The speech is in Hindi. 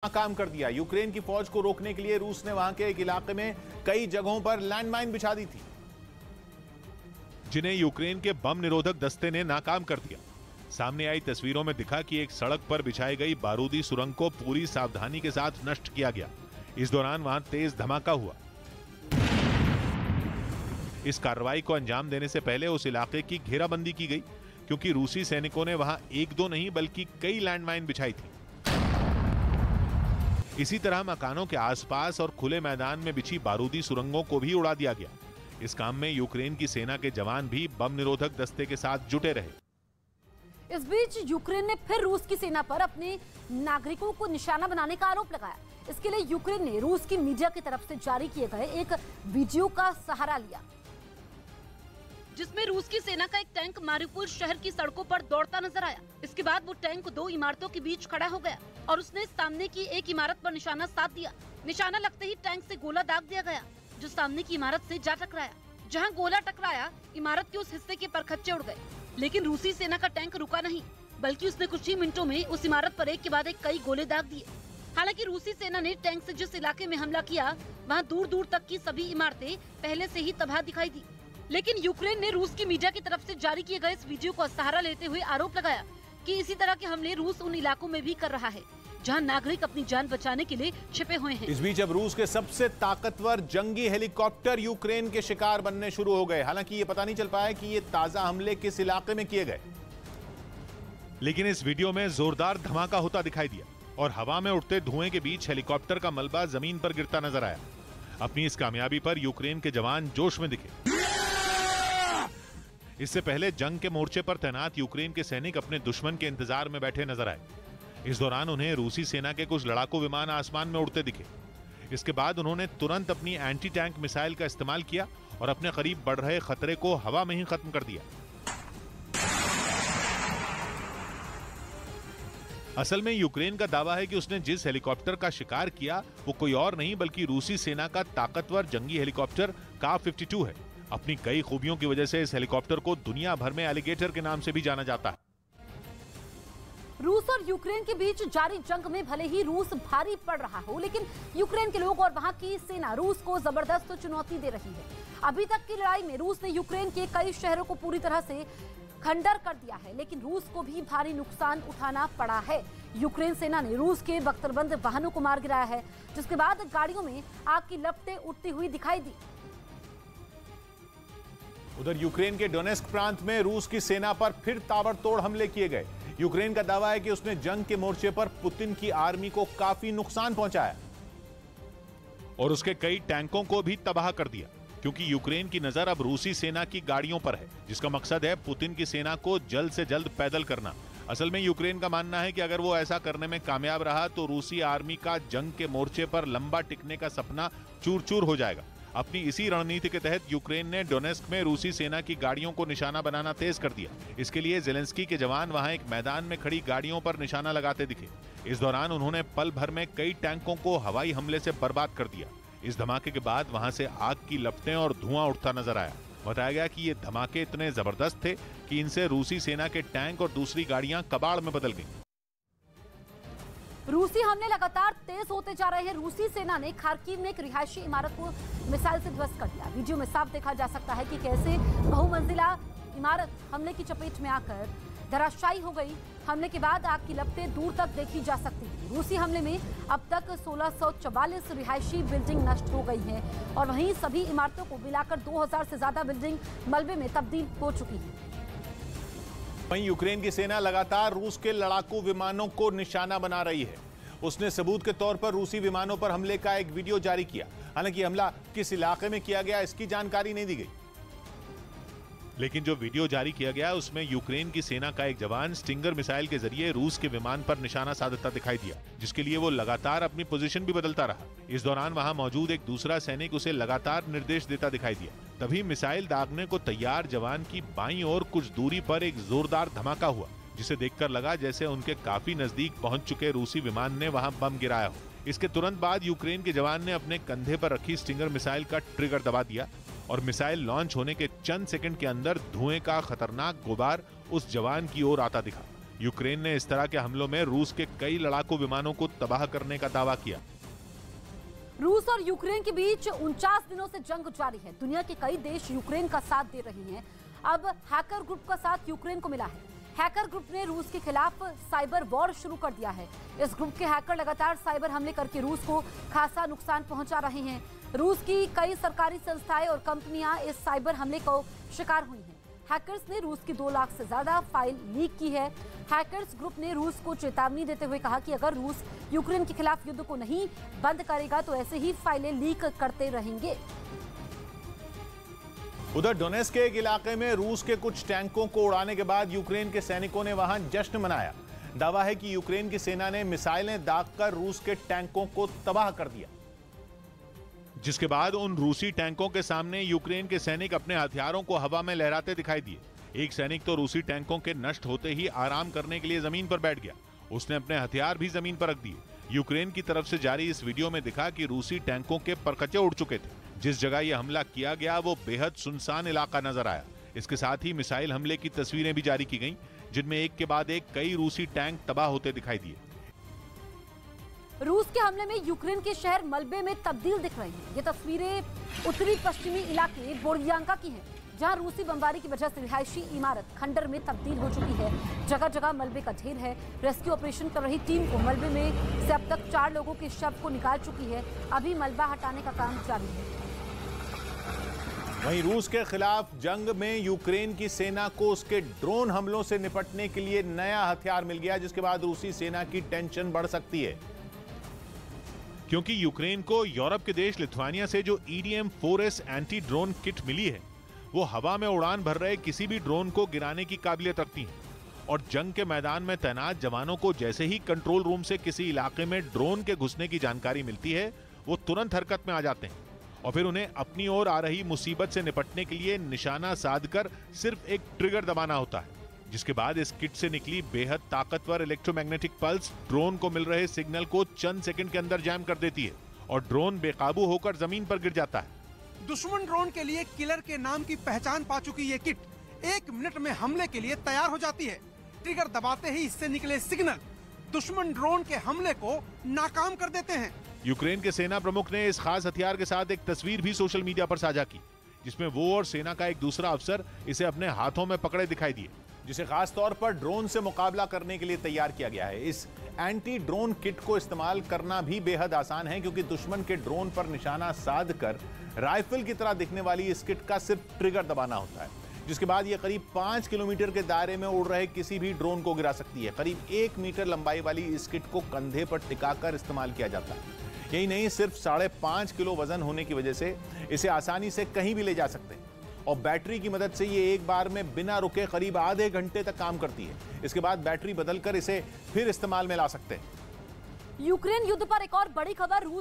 काम कर दिया। यूक्रेन की फौज को रोकने के लिए रूस ने वहां के एक इलाके में कई जगहों पर लैंडमाइन बिछा दी थी, जिन्हें यूक्रेन के बम निरोधक दस्ते ने नाकाम कर दिया। सामने आई तस्वीरों में दिखा कि एक सड़क पर बिछाई गई बारूदी सुरंग को पूरी सावधानी के साथ नष्ट किया गया। इस दौरान वहां तेज धमाका हुआ। इस कार्रवाई को अंजाम देने से पहले उस इलाके की घेराबंदी की गई, क्योंकि रूसी सैनिकों ने वहां एक दो नहीं बल्कि कई लैंडमाइन बिछाई थी। इसी तरह मकानों के आसपास और खुले मैदान में बिछी बारूदी सुरंगों को भी उड़ा दिया गया। इस काम में यूक्रेन की सेना के जवान भी बम निरोधक दस्ते के साथ जुटे रहे। इस बीच यूक्रेन ने फिर रूस की सेना पर अपने नागरिकों को निशाना बनाने का आरोप लगाया। इसके लिए यूक्रेन ने रूस की मीडिया की तरफ से जारी किए गए एक वीडियो का सहारा लिया, जिसमें रूस की सेना का एक टैंक मारिउपोल शहर की सड़कों पर दौड़ता नजर आया। इसके बाद वो टैंक दो इमारतों के बीच खड़ा हो गया और उसने सामने की एक इमारत पर निशाना साध दिया। निशाना लगते ही टैंक से गोला दाग दिया गया, जो सामने की इमारत से जा टकराया। जहां गोला टकराया, इमारत के उस हिस्से के परखच्चे उड़ गए, लेकिन रूसी सेना का टैंक रुका नहीं, बल्कि उसने कुछ ही मिनटों में उस इमारत पर एक के बाद एक कई गोले दाग दिए। हालांकि रूसी सेना ने टैंक से जिस इलाके में हमला किया, वहाँ दूर दूर तक की सभी इमारतें पहले से ही तबाह दिखाई दी। लेकिन यूक्रेन ने रूस की मीडिया की तरफ से जारी किए गए इस वीडियो को सहारा लेते हुए आरोप लगाया कि इसी तरह के हमले रूस उन इलाकों में भी कर रहा है जहां नागरिक अपनी जान बचाने के लिए छिपे हुए हैं। इस बीच अब रूस के सबसे ताकतवर जंगी हेलीकॉप्टर यूक्रेन के शिकार बनने शुरू हो गए। हालांकि ये पता नहीं चल पाया कि ये ताजा हमले किस इलाके में किए गए, लेकिन इस वीडियो में जोरदार धमाका होता दिखाई दिया और हवा में उठते धुएं के बीच हेलीकॉप्टर का मलबा जमीन पर गिरता नजर आया। अपनी इस कामयाबी पर यूक्रेन के जवान जोश में दिखे। इससे पहले जंग के मोर्चे पर तैनात यूक्रेन के सैनिक अपने दुश्मन के इंतजार में बैठे नजर आए। इस दौरान उन्हें रूसी सेना के कुछ लड़ाकू विमान आसमान में उड़ते दिखे। इसके बाद उन्होंने तुरंत अपनी एंटी टैंक मिसाइल का इस्तेमाल किया और अपने करीब बढ़ रहे खतरे को हवा में ही खत्म कर दिया। असल में यूक्रेन का दावा है कि उसने जिस हेलीकॉप्टर का शिकार किया वो कोई और नहीं बल्कि रूसी सेना का ताकतवर जंगी हेलीकॉप्टर का-52 है। अपनी कई खूबियों की वजह से इस हेलीकॉप्टर को दुनिया भर में एलिगेटर के नाम से भी जाना जाता है। रूस और यूक्रेन के बीच जारी जंग में भले ही रूस भारी पड़ रहा हो, लेकिन यूक्रेन के लोग और वहां की सेना रूस को जबरदस्त चुनौती दे रही है। अभी तक की लड़ाई में रूस ने यूक्रेन के कई शहरों को पूरी तरह से खंडर कर दिया है, लेकिन रूस को भी भारी नुकसान उठाना पड़ा है। यूक्रेन सेना ने रूस के बख्तरबंद वाहनों को मार गिराया है, जिसके बाद गाड़ियों में आग की लपटें उठती हुई दिखाई दी। उधर यूक्रेन के डोनेस्क प्रांत में रूस की सेना पर फिर ताबड़तोड़ हमले किए गए। यूक्रेन का दावा है कि उसने जंग के मोर्चे पर पुतिन की आर्मी को काफी नुकसान पहुंचाया और उसके कई टैंकों को भी तबाह कर दिया, क्योंकि यूक्रेन की नजर अब रूसी सेना की गाड़ियों पर है, जिसका मकसद है पुतिन की सेना को जल्द से जल्द पैदल करना। असल में यूक्रेन का मानना है कि अगर वो ऐसा करने में कामयाब रहा तो रूसी आर्मी का जंग के मोर्चे पर लंबा टिकने का सपना चूर चूर हो जाएगा। अपनी इसी रणनीति के तहत यूक्रेन ने डोनेस्क में रूसी सेना की गाड़ियों को निशाना बनाना तेज कर दिया। इसके लिए जेलेंस्की के जवान वहां एक मैदान में खड़ी गाड़ियों पर निशाना लगाते दिखे। इस दौरान उन्होंने पल भर में कई टैंकों को हवाई हमले से बर्बाद कर दिया। इस धमाके के बाद वहां से आग की लपटें और धुआं उठता नजर आया। बताया गया कि ये धमाके इतने जबरदस्त थे कि इनसे रूसी सेना के टैंक और दूसरी गाड़ियां कबाड़ में बदल गईं। रूसी हमले लगातार तेज होते जा रहे हैं। रूसी सेना ने खार्किव में एक रिहायशी इमारत को मिसाइल से ध्वस्त कर दिया। वीडियो में साफ देखा जा सकता है कि कैसे बहुमंजिला इमारत हमले की चपेट में आकर धराशायी हो गई। हमले के बाद आग की लपटें दूर तक देखी जा सकती थी। रूसी हमले में अब तक 1644 रिहायशी बिल्डिंग नष्ट हो गई हैं और वहीं सभी इमारतों को मिलाकर 2000 से ज्यादा बिल्डिंग मलबे में तब्दील हो चुकी है। वहीं यूक्रेन की सेना लगातार रूस के लड़ाकू विमानों को निशाना बना रही है। उसने सबूत के तौर पर रूसी विमानों पर हमले का एक वीडियो जारी किया। हालांकि हमला किस इलाके में किया गया इसकी जानकारी नहीं दी गई, लेकिन जो वीडियो जारी किया गया उसमें यूक्रेन की सेना का एक जवान स्टिंगर मिसाइल के जरिए रूस के विमान पर निशाना साधता दिखाई दिया, जिसके लिए वो लगातार अपनी पोजीशन भी बदलता रहा। इस दौरान वहां मौजूद एक दूसरा सैनिक उसे लगातार निर्देश देता दिखाई दिया। तभी मिसाइल दागने को तैयार जवान की बाईं ओर कुछ दूरी पर एक जोरदार धमाका हुआ, जिसे देखकर लगा जैसे उनके काफी नजदीक पहुंच चुके रूसी विमान ने वहां बम गिराया हो। इसके तुरंत बाद यूक्रेन के जवान ने अपने कंधे पर रखी स्टिंगर मिसाइल का ट्रिगर दबा दिया और मिसाइल लॉन्च होने के चंद सेकंड के अंदर धुएं का खतरनाक गुबार उस जवान की ओर आता दिखा। यूक्रेन ने इस तरह के हमलों में रूस के कई लड़ाकू विमानों को तबाह करने का दावा किया। रूस और यूक्रेन के बीच 49 दिनों से जंग जारी है। दुनिया के कई देश यूक्रेन का साथ दे रहे हैं। अब हैकर ग्रुप का साथ यूक्रेन को मिला है। हैकर ग्रुप ने रूस के खिलाफ साइबर वॉर शुरू कर दिया है। इस ग्रुप के हैकर लगातार साइबर हमले करके रूस को खासा नुकसान पहुंचा रहे हैं। रूस की कई सरकारी संस्थाएं और कंपनियां इस साइबर हमले को शिकार हुई हैं। हैकर्स ने रूस की 2 लाख से ज्यादा फाइल लीक की है। हैकर्स ग्रुप ने रूस को चेतावनी देते हुए कहा कि अगर रूस यूक्रेन के खिलाफ युद्ध को नहीं बंद करेगा तो ऐसे ही फाइलें लीक करते रहेंगे। उधर डोनेस्क के एक इलाके में रूस के कुछ टैंकों को उड़ाने के बाद यूक्रेन के सैनिकों ने वहां जश्न मनाया। दावा है कि यूक्रेन की सेना ने मिसाइलें दागकर रूस के टैंकों को तबाह कर दिया, जिसके बाद उन रूसी टैंकों के सामने यूक्रेन के सैनिक अपने हथियारों को हवा में लहराते दिखाई दिए। एक सैनिक तो रूसी टैंकों के नष्ट होते ही आराम करने के लिए जमीन पर बैठ गया। उसने अपने हथियार भी जमीन पर रख दिए। यूक्रेन की तरफ से जारी इस वीडियो में दिखा कि रूसी टैंकों के परखचे उड़ चुके थे। जिस जगह यह हमला किया गया वो बेहद सुनसान इलाका नजर आया। इसके साथ ही मिसाइल हमले की तस्वीरें भी जारी की गईं, जिनमें एक के बाद एक कई रूसी टैंक तबाह होते दिखाई दिए। रूस के हमले में यूक्रेन के शहर मलबे में तब्दील दिख रही हैं। ये तस्वीरें उत्तरी पश्चिमी इलाके बोर्दियांका की हैं, जहां रूसी बमबारी की वजह से रिहायशी इमारत खंडर में तब्दील हो चुकी है। जगह जगह मलबे का ढेर है। रेस्क्यू ऑपरेशन कर रही टीम को मलबे में से अब तक 4 लोगों के शव को निकाल चुकी है। अभी मलबा हटाने का काम जारी है। वहीं रूस के खिलाफ जंग में यूक्रेन की सेना को उसके ड्रोन हमलों से निपटने के लिए नया हथियार मिल गया, जिसके बाद रूसी सेना की टेंशन बढ़ सकती है, क्योंकि यूक्रेन को यूरोप के देश लिथुआनिया से जो EDM-4S एंटी ड्रोन किट मिली है वो हवा में उड़ान भर रहे किसी भी ड्रोन को गिराने की काबिलियत रखती है। और जंग के मैदान में तैनात जवानों को जैसे ही कंट्रोल रूम से किसी इलाके में ड्रोन के घुसने की जानकारी मिलती है, वो तुरंत हरकत में आ जाते हैं और फिर उन्हें अपनी ओर आ रही मुसीबत से निपटने के लिए निशाना साधकर सिर्फ एक ट्रिगर दबाना होता है, जिसके बाद इस किट से निकली बेहद ताकतवर इलेक्ट्रोमैग्नेटिक पल्स ड्रोन को मिल रहे सिग्नल को चंद सेकंड के अंदर जैम कर देती है और ड्रोन बेकाबू होकर जमीन पर गिर जाता है। दुश्मन ड्रोन के लिए किलर के नाम की पहचान पा चुकी ये किट 1 मिनट में हमले के लिए तैयार हो जाती है। ट्रिगर दबाते ही इससे निकले सिग्नल दुश्मन ड्रोन के हमले को नाकाम कर देते हैं। यूक्रेन के सेना प्रमुख ने इस खास हथियार के साथ एक तस्वीर भी सोशल मीडिया पर साझा की, जिसमें वो और सेना का एक दूसरा अफसर इसे अपने हाथों में पकड़े दिखाई दिए, जिसे खास तौर पर ड्रोन से मुकाबला करने के लिए तैयार किया गया है। इस एंटी ड्रोन किट को इस्तेमाल करना भी बेहद आसान है, क्योंकि दुश्मन के ड्रोन पर निशाना साधकर राइफल की तरह दिखने वाली इस किट का सिर्फ ट्रिगर दबाना होता है, जिसके बाद यह करीब 5 किलोमीटर के दायरे में उड़ रहे किसी भी ड्रोन को गिरा सकती है। करीब 1 मीटर लंबाई वाली इस किट को कंधे पर टिकाकर इस्तेमाल किया जाता है। यही नहीं, सिर्फ 5.5 किलो वजन होने की वजह से इसे आसानी से कहीं भी ले जा सकते हैं और बैटरी की मदद से ये एक बार में बिना रुके करीब आधे घंटे तक काम करती है। इसके बाद बैटरी बदलकर इसे फिर इस्तेमाल में ला सकते हैं। यूक्रेन युद्ध पर एक और बड़ी खबर। रूस